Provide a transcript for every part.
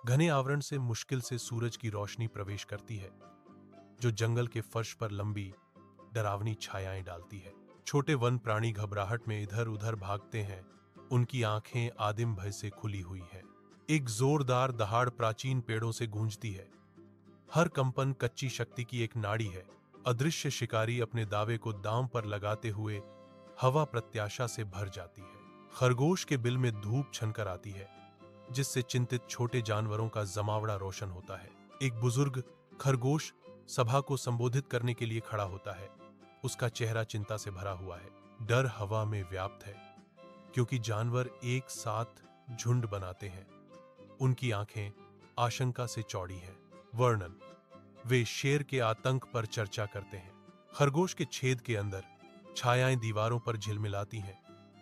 घने आवरण से मुश्किल से सूरज की रोशनी प्रवेश करती है, जो जंगल के फर्श पर लंबी डरावनी छायाएं डालती है। छोटे वन प्राणी घबराहट में इधर उधर भागते हैं, उनकी आंखें आदिम भय से खुली हुई हैं। एक जोरदार दहाड़ प्राचीन पेड़ों से गूंजती है। हर कंपन कच्ची शक्ति की एक नाड़ी है। अदृश्य शिकारी अपने दावे को दांव पर लगाते हुए हवा प्रत्याशा से भर जाती है। खरगोश के बिल में धूप छनकर आती है, जिससे चिंतित छोटे जानवरों का जमावड़ा रोशन होता है। एक बुजुर्ग खरगोश सभा को संबोधित करने के लिए खड़ा होता है। उसका चेहरा चिंता से भरा हुआ है। डर हवा में व्याप्त है, क्योंकि जानवर एक साथ झुंड बनाते हैं। उनकी आंखें आशंका से चौड़ी हैं। वर्णन: वे शेर के आतंक पर चर्चा करते हैं। खरगोश के छेद के अंदर छायाएं दीवारों पर झिलमिलाती हैं,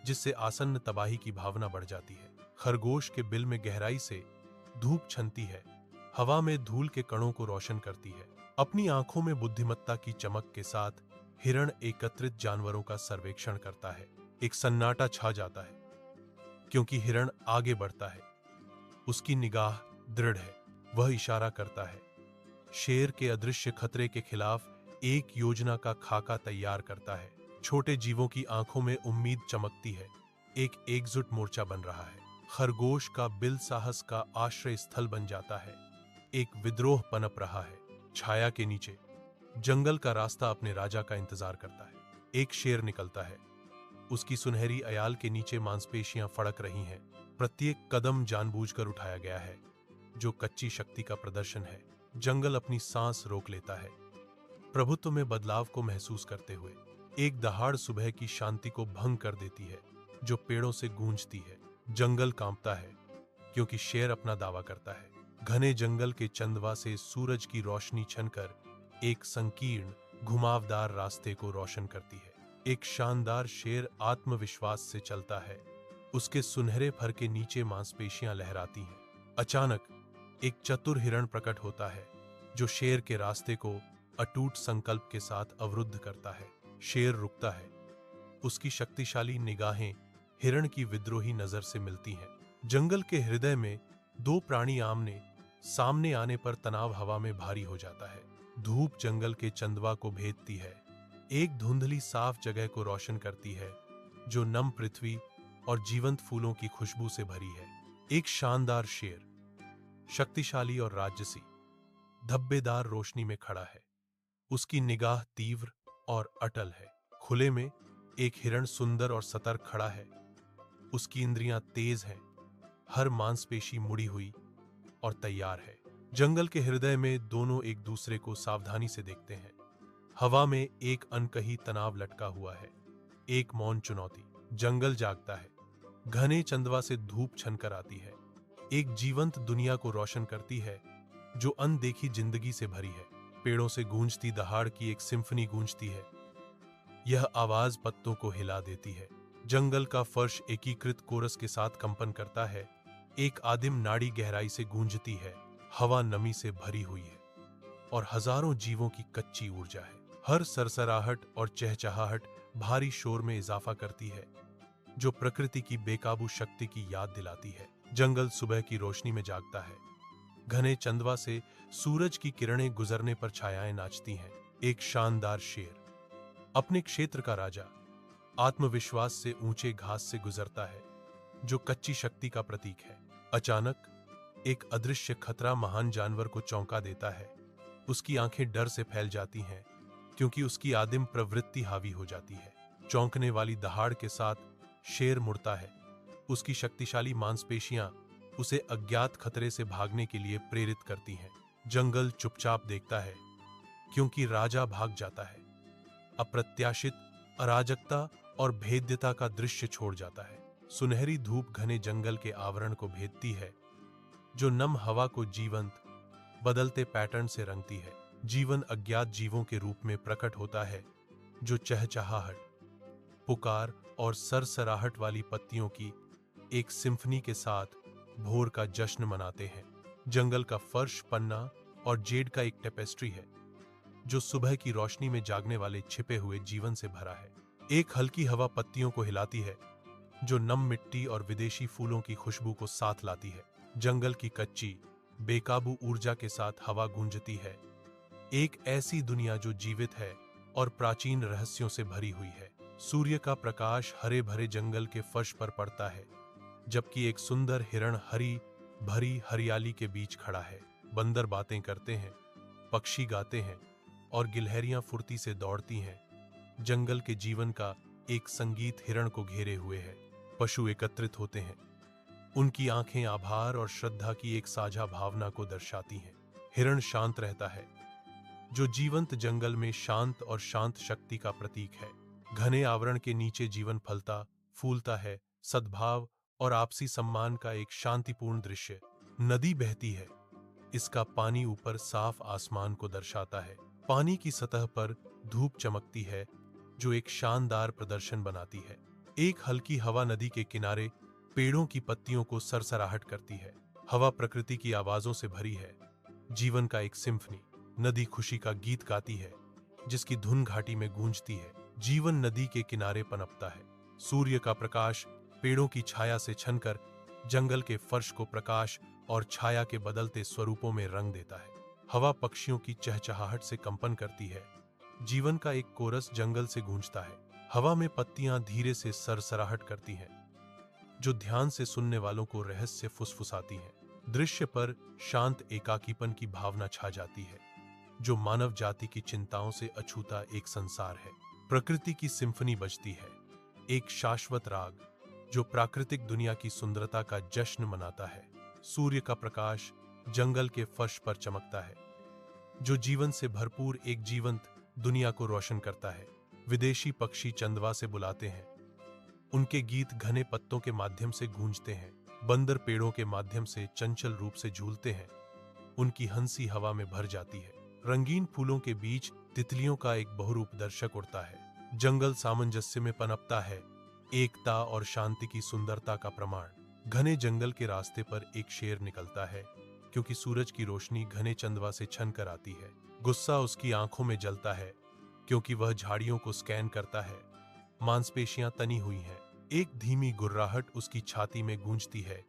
जिससे आसन्न तबाही की भावना बढ़ जाती है। खरगोश के बिल में गहराई से धूप छनती है, हवा में धूल के कणों को रोशन करती है। अपनी आंखों में बुद्धिमत्ता की चमक के साथ हिरण एकत्रित जानवरों का सर्वेक्षण करता है। एक सन्नाटा छा जाता है, क्योंकि हिरण आगे बढ़ता है। उसकी निगाह दृढ़ है। वह इशारा करता है, शेर के अदृश्य खतरे के खिलाफ एक योजना का खाका तैयार करता है। छोटे जीवों की आंखों में उम्मीद चमकती है। एक एकजुट मोर्चा बन रहा है। खरगोश का बिल साहस का आश्रय स्थल बन जाता है। एक विद्रोह पनप रहा है। छाया के नीचे जंगल का रास्ता अपने राजा का इंतजार करता है। एक शेर निकलता है। उसकी सुनहरी अयाल के नीचे मांसपेशियां फड़क रही हैं। प्रत्येक कदम जानबूझकर उठाया गया है, जो कच्ची शक्ति का प्रदर्शन है। जंगल अपनी सांस रोक लेता है, प्रभुत्व में बदलाव को महसूस करते हुए। एक दहाड़ सुबह की शांति को भंग कर देती है, जो पेड़ों से गूंजती है। जंगल कांपता है, क्योंकि शेर अपना दावा करता है। घने जंगल के चंदवा से सूरज की रोशनी छनकर एक संकीर्ण घुमावदार रास्ते को रोशन करती है। एक शानदार शेर आत्मविश्वास से चलता है। उसके सुनहरे फर के नीचे मांसपेशियां लहराती हैं। अचानक एक चतुर हिरण प्रकट होता है, जो शेर के रास्ते को अटूट संकल्प के साथ अवरुद्ध करता है। शेर रुकता है। उसकी शक्तिशाली निगाहें हिरण की विद्रोही नजर से मिलती हैं। जंगल के हृदय में दो प्राणी आमने सामने आने पर तनाव हवा में भारी हो जाता है। धूप जंगल के चंदवा को भेदती है, एक धुंधली साफ जगह को रोशन करती है, जो नम पृथ्वी और जीवंत फूलों की खुशबू से भरी है। एक शानदार शेर, शक्तिशाली और राजसी, धब्बेदार रोशनी में खड़ा है। उसकी निगाह तीव्र और अटल है। खुले में एक हिरण सुंदर और सतर्क खड़ा है। उसकी इंद्रियां तेज हैं, हर मांसपेशी मुड़ी हुई और तैयार है। जंगल के हृदय में दोनों एक दूसरे को सावधानी से देखते हैं। हवा में एक अनकही तनाव लटका हुआ है, एक मौन चुनौती। जंगल जागता है। घने चंदवा से धूप छनकर आती है, एक जीवंत दुनिया को रोशन करती है, जो अनदेखी जिंदगी से भरी है। पेड़ों से गूंजती दहाड़ की एक सिम्फनी गूंजती है। यह आवाज पत्तों को हिला देती है। जंगल का फर्श एकीकृत कोरस के साथ कंपन करता है। एक आदिम नाड़ी गहराई से गूंजती है। हवा नमी से भरी हुई है और हजारों जीवों की कच्ची ऊर्जा है। हर सरसराहट और चहचहाहट भारी शोर में इजाफा करती है, जो प्रकृति की बेकाबू शक्ति की याद दिलाती है। जंगल सुबह की रोशनी में जागता है। घने चंदवा से सूरज की किरणें गुजरने पर छायाएं नाचती हैं। एक शानदार शेर, अपने क्षेत्र का राजा, आत्मविश्वास से ऊंचे घास से गुजरता है, जो कच्ची शक्ति का प्रतीक है। अचानक एक अदृश्य खतरा महान जानवर को चौंका देता है। उसकी आंखें डर से फैल जाती हैं, क्योंकि उसकी आदिम प्रवृत्ति हावी हो जाती है। चौंकने वाली दहाड़ के साथ शेर मुड़ता है। उसकी शक्तिशाली मांसपेशियां उसे अज्ञात खतरे से भागने के लिए प्रेरित करती हैं। जंगल चुपचाप देखता है, क्योंकि राजा भाग जाता है। अप्रत्याशित अराजकता और भेद्यता का दृश्य छोड़ जाता है। सुनहरी धूप घने जंगल के आवरण को भेदती है, जो नम हवा को जीवंत, बदलते पैटर्न से रंगती है। जीवन अज्ञात जीवों के रूप में प्रकट होता है, जो चहचहाहट, पुकार और सरसराहट वाली पत्तियों की एक सिम्फनी के साथ भोर का जश्न मनाते हैं। जंगल का फर्श पन्ना और जेड का एक टेपेस्ट्री है, जो सुबह की रोशनी में जागने वाले छिपे हुए जीवन से भरा है। एक हल्की हवा पत्तियों को हिलाती है, जो नम मिट्टी और विदेशी फूलों की खुशबू को साथ लाती है। जंगल की कच्ची बेकाबू ऊर्जा के साथ हवा गूंजती है। एक ऐसी दुनिया जो जीवित है और प्राचीन रहस्यों से भरी हुई है। सूर्य का प्रकाश हरे भरे जंगल के फर्श पर पड़ता है, जबकि एक सुंदर हिरण हरी भरी हरियाली के बीच खड़ा है। बंदर बातें करते हैं, पक्षी गाते हैं और गिलहरियां फुर्ती से दौड़ती हैं। जंगल के जीवन का एक संगीत हिरण को घेरे हुए है। पशु एकत्रित होते हैं, उनकी आंखें आभार और श्रद्धा की एक साझा भावना को दर्शाती हैं। हिरण शांत रहता है, जो जीवंत जंगल में शांत और शांत शक्ति का प्रतीक है। घने आवरण के नीचे जीवन फलता फूलता है, सद्भाव और आपसी सम्मान का एक शांतिपूर्ण दृश्य। नदी बहती है, इसका पानी ऊपर साफ आसमान को दर्शाता है। पानी की सतह पर धूप चमकती है, जो एक शानदार प्रदर्शन बनाती है। एक हल्की हवा नदी के किनारे पेड़ों की पत्तियों को सरसराहट करती है। हवा प्रकृति की आवाजों से भरी है, जीवन का एक सिम्फनी। नदी खुशी का गीत गाती है, जिसकी धुन घाटी में गूंजती है। जीवन नदी के किनारे पनपता है। सूर्य का प्रकाश पेड़ों की छाया से छनकर जंगल के फर्श को प्रकाश और छाया के बदलते स्वरूपों में रंग देता है। हवा पक्षियों की चहचहाहट से कंपन करती है। जीवन का एक कोरस जंगल से गूंजता है। हवा में पत्तियां धीरे से सरसराहट करती हैं, जो ध्यान से सुनने वालों को रहस्य फुसफुसाती हैं। दृश्य पर शांत एकाकीपन की भावना छा जाती है, जो मानव जाति की चिंताओं से अछूता एक संसार है। प्रकृति की सिम्फनी बजती है, एक शाश्वत राग जो प्राकृतिक दुनिया की सुंदरता का जश्न मनाता है। सूर्य का प्रकाश जंगल के फर्श पर चमकता है, जो जीवन से भरपूर एक जीवंत दुनिया को रोशन करता है। विदेशी पक्षी चंदवा से बुलाते हैं, उनके गीत घने पत्तों के माध्यम से गूंजते हैं। बंदर पेड़ों के माध्यम से चंचल रूप से झूलते हैं, उनकी हंसी हवा में भर जाती है। रंगीन फूलों के बीच तितलियों का एक बहुरूप दर्शक उड़ता है। जंगल सामंजस्य में पनपता है, एकता और शांति की सुंदरता का प्रमाण। घने जंगल के रास्ते पर एक शेर निकलता है, क्योंकि सूरज की रोशनी घने चंदवा से छन कर आती है। गुस्सा उसकी आंखों में जलता है, क्योंकि वह झाड़ियों को स्कैन करता है। मांसपेशियां तनी हुई हैं। एक धीमी गुर्राहट उसकी छाती में गूंजती है।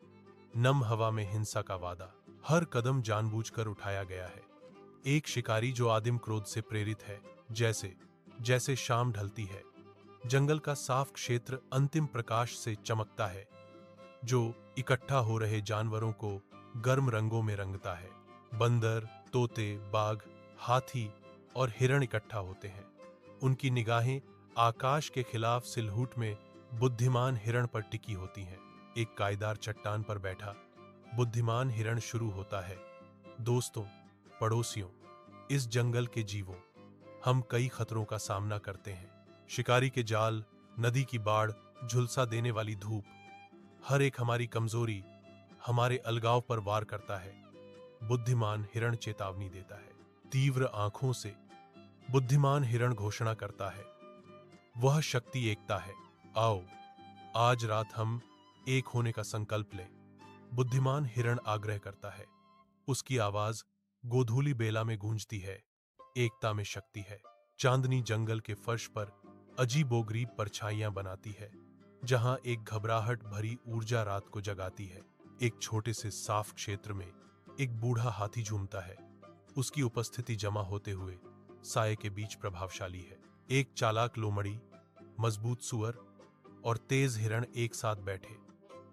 नम हवा में हिंसा का वादा, हर कदम जानबूझकर उठाया गया है। एक शिकारी जो आदिम क्रोध से प्रेरित है। जैसे जैसे शाम ढलती है, जंगल का साफ क्षेत्र अंतिम प्रकाश से चमकता है, जो इकट्ठा हो रहे जानवरों को गर्म रंगों में रंगता है। बंदर, तोते, बाघ, हाथी और हिरण इकट्ठा होते हैं। उनकी निगाहें आकाश के खिलाफ सिलहूट में बुद्धिमान हिरण पर टिकी होती हैं। एक कायदार चट्टान पर बैठा बुद्धिमान हिरण शुरू होता है। दोस्तों, पड़ोसियों, इस जंगल के जीवों, हम कई खतरों का सामना करते हैं। शिकारी के जाल, नदी की बाढ़, झुलसा देने वाली धूप, हर एक हमारी कमजोरी, हमारे अलगाव पर वार करता है। बुद्धिमान हिरण चेतावनी देता है। तीव्र आंखों से बुद्धिमान हिरण घोषणा करता है, वह शक्ति एकता है। आओ, आज रात हम एक होने का संकल्प लें। बुद्धिमान हिरण आग्रह करता है। उसकी आवाज गोधूली बेला में गूंजती है। एकता में शक्ति है। चांदनी जंगल के फर्श पर अजीबोगरीब परछाइयां बनाती है, जहां एक घबराहट भरी ऊर्जा रात को जगाती है। एक छोटे से साफ क्षेत्र में एक बूढ़ा हाथी झूमता है। उसकी उपस्थिति जमा होते हुए साये के बीच प्रभावशाली है। एक चालाक लोमड़ी, मजबूत सुअर और तेज हिरण एक साथ बैठे।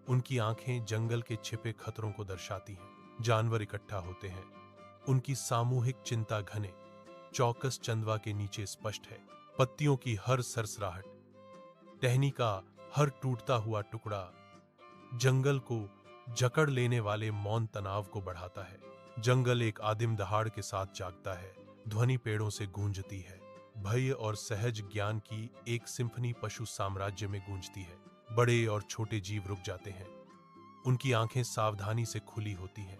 उनकी आंखें जंगल के छिपे खतरों को दर्शाती हैं। जानवर इकट्ठा होते हैं, उनकी सामूहिक चिंता घने चौकस चंदवा के नीचे स्पष्ट है। पत्तियों की हर सरसराहट, टहनी का हर टूटता हुआ टुकड़ा जंगल को जकड़ लेने वाले मौन तनाव को बढ़ाता है। जंगल एक आदिम दहाड़ के साथ जागता है। ध्वनि पेड़ों से गूंजती है। भय और सहज ज्ञान की एक सिम्फनी पशु साम्राज्य में गूंजती है। बड़े और छोटे जीव रुक जाते हैं, उनकी आंखें सावधानी से खुली होती हैं,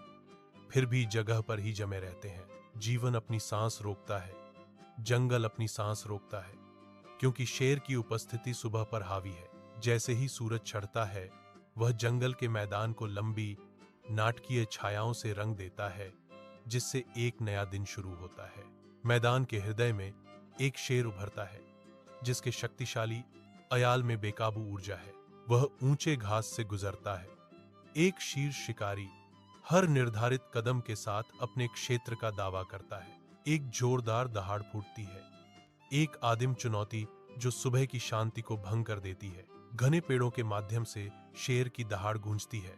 फिर भी जगह पर ही जमे रहते हैं। जीवन अपनी सांस रोकता है, जंगल अपनी सांस रोकता है, क्योंकि शेर की उपस्थिति सुबह पर हावी है। जैसे ही सूरज चढ़ता है, वह जंगल के मैदान को लंबी नाटकीय छायाओं से रंग देता है, जिससे एक नया दिन शुरू होता है। मैदान के हृदय में एक शेर उभरता है, जिसके शक्तिशाली अयाल में बेकाबू ऊर्जा है। वह ऊंचे घास से गुजरता है। एक शीर्ष शिकारी हर निर्धारित कदम के साथ अपने क्षेत्र का दावा करता है। एक जोरदार दहाड़ फूटती है, एक आदिम चुनौती जो सुबह की शांति को भंग कर देती है। घने पेड़ों के माध्यम से शेर की दहाड़ गूंजती है,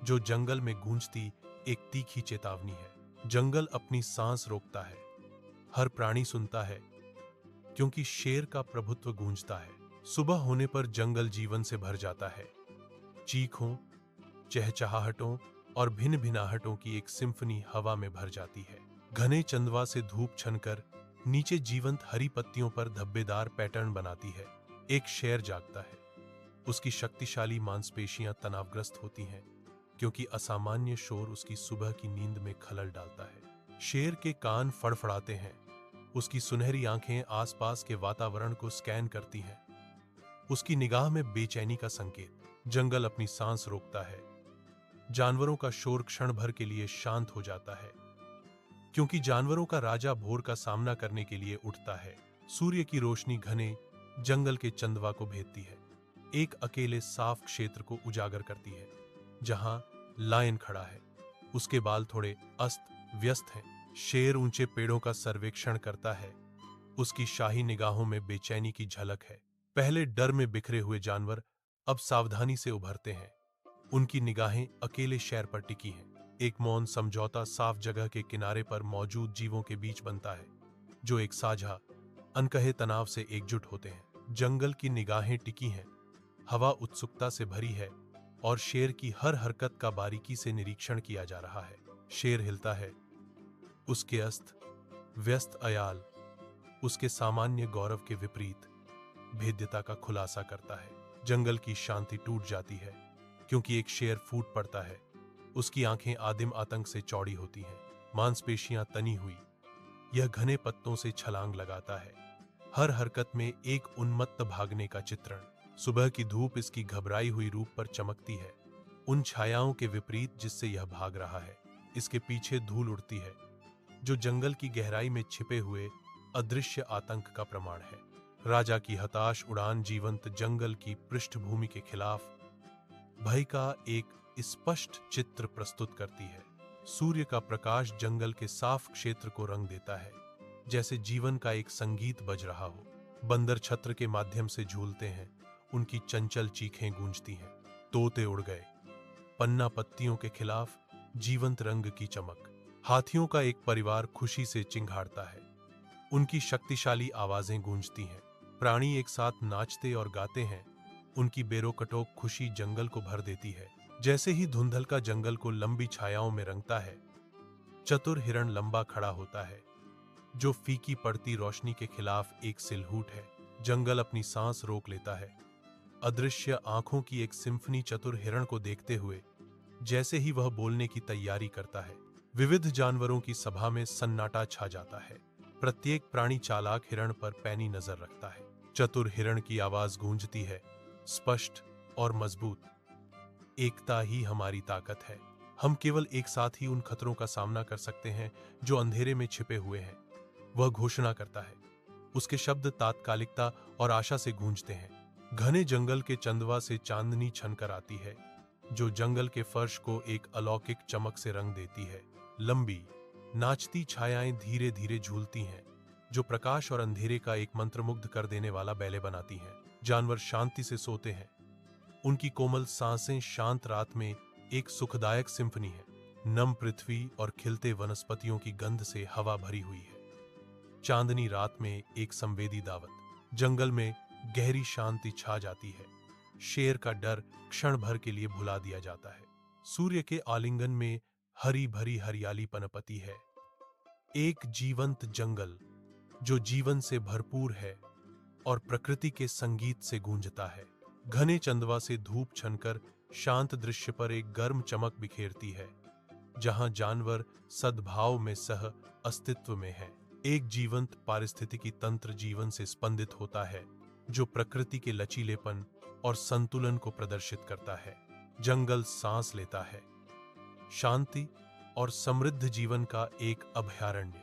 जो जंगल में गूंजती एक तीखी चेतावनी है। जंगल अपनी सांस रोकता है, हर प्राणी सुनता है, क्योंकि शेर का प्रभुत्व गूंजता है। सुबह होने पर जंगल जीवन से भर जाता है। चीखों, चहचहाहटों और भिन्न भिन्नाहटों की एक सिम्फनी हवा में भर जाती है। घने चंदवा से धूप छनकर नीचे जीवंत हरी पत्तियों पर धब्बेदार पैटर्न बनाती है। एक शेर जागता है, उसकी शक्तिशाली मांसपेशियां तनावग्रस्त होती हैं, क्योंकि असामान्य शोर उसकी सुबह की नींद में खलल डालता है। शेर के कान फड़फड़ाते हैं, उसकी सुनहरी आंखें आसपास के वातावरण को स्कैन करती हैं, उसकी निगाह में बेचैनी का संकेत। जंगल अपनी सांस रोकता है, जानवरों का शोर क्षण भर के लिए शांत हो जाता है, क्योंकि जानवरों का राजा भोर का सामना करने के लिए उठता है। सूर्य की रोशनी घने जंगल के चंदवा को भेदती है, एक अकेले साफ क्षेत्र को उजागर करती है, जहां लायन खड़ा है। उसके बाल थोड़े अस्त व्यस्त हैं। शेर ऊंचे पेड़ों का सर्वेक्षण करता है, उसकी शाही निगाहों में बेचैनी की झलक है। पहले डर में बिखरे हुए जानवर अब सावधानी से उभरते हैं, उनकी निगाहें अकेले शेर पर टिकी हैं। एक मौन समझौता साफ जगह के किनारे पर मौजूद जीवों के बीच बनता है, जो एक साझा अनकहे तनाव से एकजुट होते हैं। जंगल की निगाहें टिकी हैं, हवा उत्सुकता से भरी है और शेर की हर हरकत का बारीकी से निरीक्षण किया जा रहा है। शेर हिलता है, उसके अस्त व्यस्त अयाल उसके सामान्य गौरव के विपरीत भेद्यता का खुलासा करता है। जंगल की शांति टूट जाती है, क्योंकि एक शेर फूट पड़ता है। उसकी आंखें आदिम आतंक से चौड़ी होती हैं, मांसपेशियां तनी हुई। यह घने पत्तों से छलांग लगाता है, हर हरकत में एक उन्मत्त भागने का चित्रण। सुबह की धूप इसकी घबराई हुई रूप पर चमकती है, उन छायाओं के विपरीत जिससे यह भाग रहा है। इसके पीछे धूल उड़ती है, जो जंगल की गहराई में छिपे हुए अदृश्य आतंक का प्रमाण है। राजा की हताश उड़ान जीवंत जंगल की पृष्ठभूमि के खिलाफ भय का एक स्पष्ट चित्र प्रस्तुत करती है। सूर्य का प्रकाश जंगल के साफ क्षेत्र को रंग देता है, जैसे जीवन का एक संगीत बज रहा हो। बंदर छत्र के माध्यम से झूलते हैं, उनकी चंचल चीखें गूंजती हैं। तोते उड़ गए, पन्ना पत्तियों के खिलाफ जीवंत रंग की चमक। हाथियों का एक परिवार खुशी से चिंघाड़ता है, उनकी शक्तिशाली आवाजें गूंजती हैं। प्राणी एक साथ नाचते और गाते हैं, उनकी बेरोकटोक खुशी जंगल को भर देती है। जैसे ही धुंधल का जंगल को लंबी छायाओं में रंगता है, चतुर हिरण लंबा खड़ा होता है, जो फीकी पड़ती रोशनी के खिलाफ एक सिलहूट है। जंगल अपनी सांस रोक लेता है, अदृश्य आंखों की एक सिम्फनी चतुर हिरण को देखते हुए। जैसे ही वह बोलने की तैयारी करता है, विविध जानवरों की सभा में सन्नाटा छा जाता है। प्रत्येक प्राणी चालाक हिरण पर पैनी नजर रखता है। चतुर हिरण की आवाज गूंजती है, स्पष्ट और मजबूत। एकता ही हमारी ताकत है। हम केवल एक साथ ही उन खतरों का सामना कर सकते हैं जो अंधेरे में छिपे हुए हैं, वह घोषणा करता है। उसके शब्द तात्कालिकता और आशा से गूंजते हैं। घने जंगल के चंदवा से चांदनी छनकर आती है, जो जंगल के फर्श को एक अलौकिक चमक से रंग देती है। लंबी नाचती छायाएं धीरे धीरे झूलती हैं, जो प्रकाश और अंधेरे का एक मंत्रमुग्ध कर देने वाला बैले बनाती हैं। जानवर शांति से सोते हैं, उनकी कोमल सांसें शांत रात में एक सुखदायक सिम्फनी है। नम पृथ्वी और खिलते वनस्पतियों की गंध से हवा भरी हुई है। चांदनी रात में एक संवेदी दावत। जंगल में गहरी शांति छा जाती है। शेर का डर क्षण भर के लिए भुला दिया जाता है। सूर्य के आलिंगन में हरी भरी हरियाली पनपती है। एक जीवंत जंगल जो जीवन से भरपूर है और प्रकृति के संगीत से गूंजता है। घने चंदवा से धूप छनकर शांत दृश्य पर एक गर्म चमक बिखेरती है, जहां जानवर सद्भाव में सह अस्तित्व में है। एक जीवंत पारिस्थितिकी तंत्र जीवन से स्पंदित होता है, जो प्रकृति के लचीलेपन और संतुलन को प्रदर्शित करता है। जंगल सांस लेता है, शांति और समृद्ध जीवन का एक अभयारण्य।